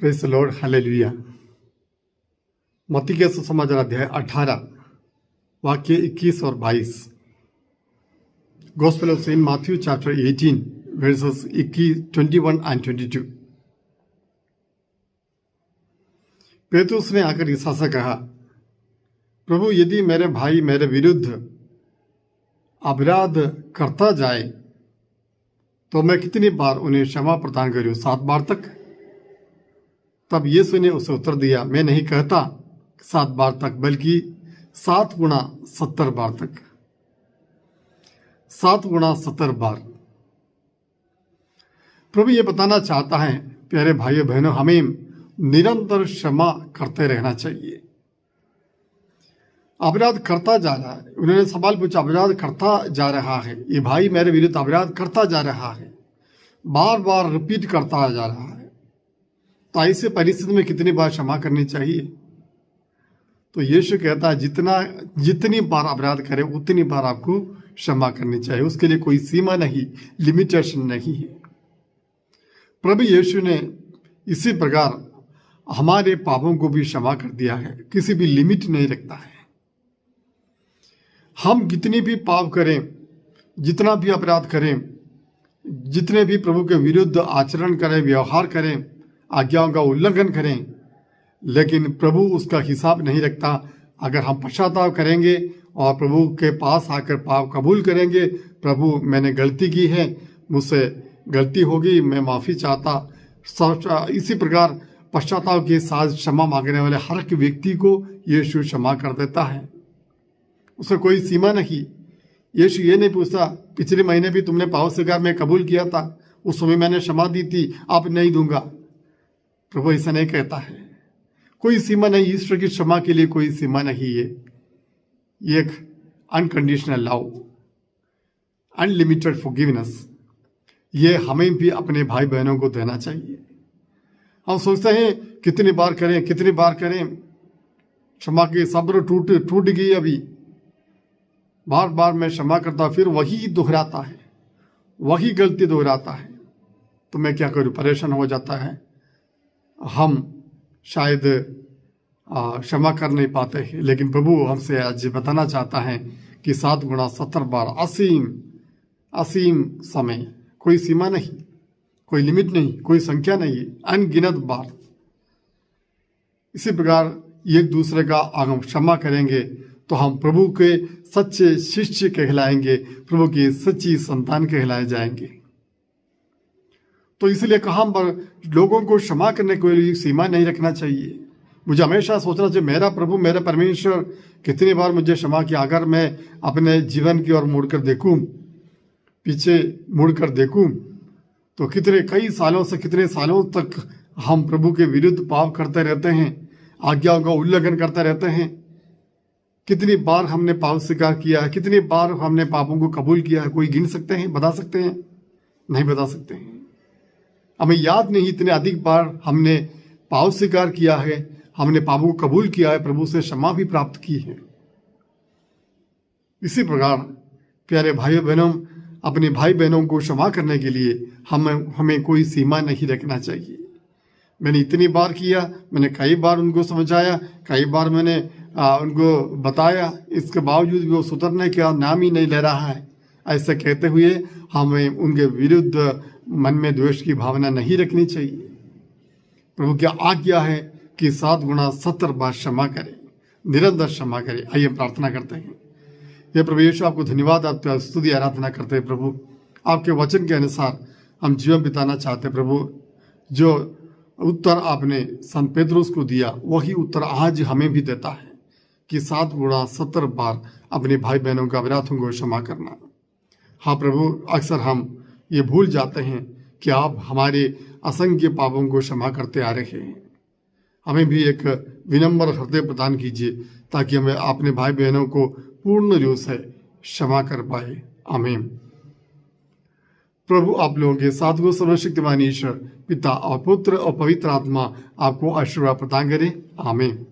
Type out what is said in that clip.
Praise the Lord, hallelujah. मत्ती के सुसमाचार अध्याय 18 वाक्य 21 और 22। Gospel of Saint Matthew chapter 18 verses 21 and 22। पेतुस ने आकर ईसा से कहा, प्रभु यदि मेरे भाई मेरे विरुद्ध अपराध करता जाए तो मैं कितनी बार उन्हें क्षमा प्रदान करूं? 7 बार तक? तब यीशु ने उसे उत्तर दिया, मैं नहीं कहता 7 बार तक, बल्कि 7 गुना 70 बार तक। 7 गुना 70 बार। प्रभु ये बताना चाहता है, प्यारे भाइयों बहनों, हमें निरंतर क्षमा करते रहना चाहिए। अपराध करता जा रहा है, उन्होंने सवाल पूछा, अपराध करता जा रहा है, ये भाई मेरे विरुद्ध अपराध करता जा रहा है, बार बार रिपीट करता जा रहा है, तो ऐसे परिस्थिति में कितनी बार क्षमा करनी चाहिए? तो यीशु कहता है, जितनी बार अपराध करे उतनी बार आपको क्षमा करनी चाहिए। उसके लिए कोई सीमा नहीं, लिमिटेशन नहीं है। प्रभु यीशु ने इसी प्रकार हमारे पापों को भी क्षमा कर दिया है, किसी भी लिमिट नहीं रखता है। हम कितनी भी पाप करें, जितना भी अपराध करें, जितने भी प्रभु के विरुद्ध आचरण करें, व्यवहार करें, आज्ञाओं का उल्लंघन करें, लेकिन प्रभु उसका हिसाब नहीं रखता। अगर हम पश्चाताप करेंगे और प्रभु के पास आकर पाप कबूल करेंगे, प्रभु मैंने गलती की है, मुझसे गलती होगी, मैं माफ़ी चाहता, इसी प्रकार पश्चाताप के साथ क्षमा मांगने वाले हर एक व्यक्ति को यीशु क्षमा कर देता है। उसका कोई सीमा नहीं। यीशु ये नहीं पूछता, पिछले महीने भी तुमने पाप स्वीकार में कबूल किया था, उस समय मैंने क्षमा दी थी, अब नहीं दूंगा। प्रभु ऐसा नहीं कहता है। कोई सीमा नहीं, ईश्वर की क्षमा के लिए कोई सीमा नहीं है। ये एक अनकंडीशनल लव, अनलिमिटेड फॉरगिवनेस, ये हमें भी अपने भाई बहनों को देना चाहिए। हम सोचते हैं कितनी बार करें, क्षमा की सब्र टूट गई, अभी बार बार मैं क्षमा करता, फिर वही दोहराता है, वही गलती दोहराता है, तो मैं क्या करूं? परेशान हो जाता है। हम शायद क्षमा कर नहीं पाते हैं, लेकिन प्रभु हमसे आज बताना चाहता है कि 7 गुना 70 बार, असीम समय, कोई सीमा नहीं, कोई लिमिट नहीं, कोई संख्या नहीं, अनगिनत बार। इसी प्रकार एक दूसरे का हम क्षमा करेंगे तो हम प्रभु के सच्चे शिष्य कहलाएंगे, प्रभु की सच्ची संतान कहलाए जाएंगे। तो इसलिए कहाँ पर लोगों को क्षमा करने को सीमा नहीं रखना चाहिए। मुझे हमेशा सोचना चाहिए, मेरा प्रभु मेरा परमेश्वर कितनी बार मुझे क्षमा किया। अगर मैं अपने जीवन की ओर पीछे मुड़कर देखूं तो कई सालों तक हम प्रभु के विरुद्ध पाप करते रहते हैं, आज्ञाओं का उल्लंघन करते रहते हैं। कितनी बार हमने पाप स्वीकार किया है, कितनी बार हमने पापों को कबूल किया है? कोई गिन सकते हैं, बता सकते हैं? नहीं बता सकते हैं। हमें याद नहीं इतने अधिक बार हमने पाप स्वीकार किया है, हमने पापों को कबूल किया है, प्रभु से क्षमा भी प्राप्त की है। इसी प्रकार प्यारे भाइयों बहनों, अपने भाई बहनों को क्षमा करने के लिए हमें कोई सीमा नहीं रखना चाहिए। मैंने इतनी बार किया, मैंने कई बार उनको समझाया, कई बार मैंने उनको बताया, इसके बावजूद भी वो सुधरने का नाम ही नहीं ले रहा है। ऐसा कहते हुए हमें उनके विरुद्ध मन में द्वेष की भावना नहीं रखनी चाहिए। प्रभु की आज्ञा है कि 7 गुना 70 बार क्षमा करें, निरंतर क्षमा करें। आइए प्रार्थना करते हैं। ये प्रभु यीशु, आपको धन्यवाद, आपकी स्तुति आराधना करते हैं। प्रभु आपके वचन के अनुसार हम जीवन बिताना चाहते हैं। प्रभु जो उत्तर आपने संत पेत्रुस को दिया, वही उत्तर आज हमें भी देता है कि 7 गुना 70 बार अपने भाई बहनों का अपराधों को क्षमा करना। हाँ प्रभु, अक्सर हम ये भूल जाते हैं कि आप हमारे असंख्य पापों को क्षमा करते आ रहे हैं। हमें भी एक विनम्र हृदय प्रदान कीजिए, ताकि हमें अपने भाई बहनों को पूर्ण रूप से क्षमा कर पाए। आमीन। प्रभु आप लोगों के साथ को सर्वशक्तिमान ईश्वर पिता और पुत्र और पवित्र आत्मा आपको आशीर्वाद प्रदान करे। आमीन।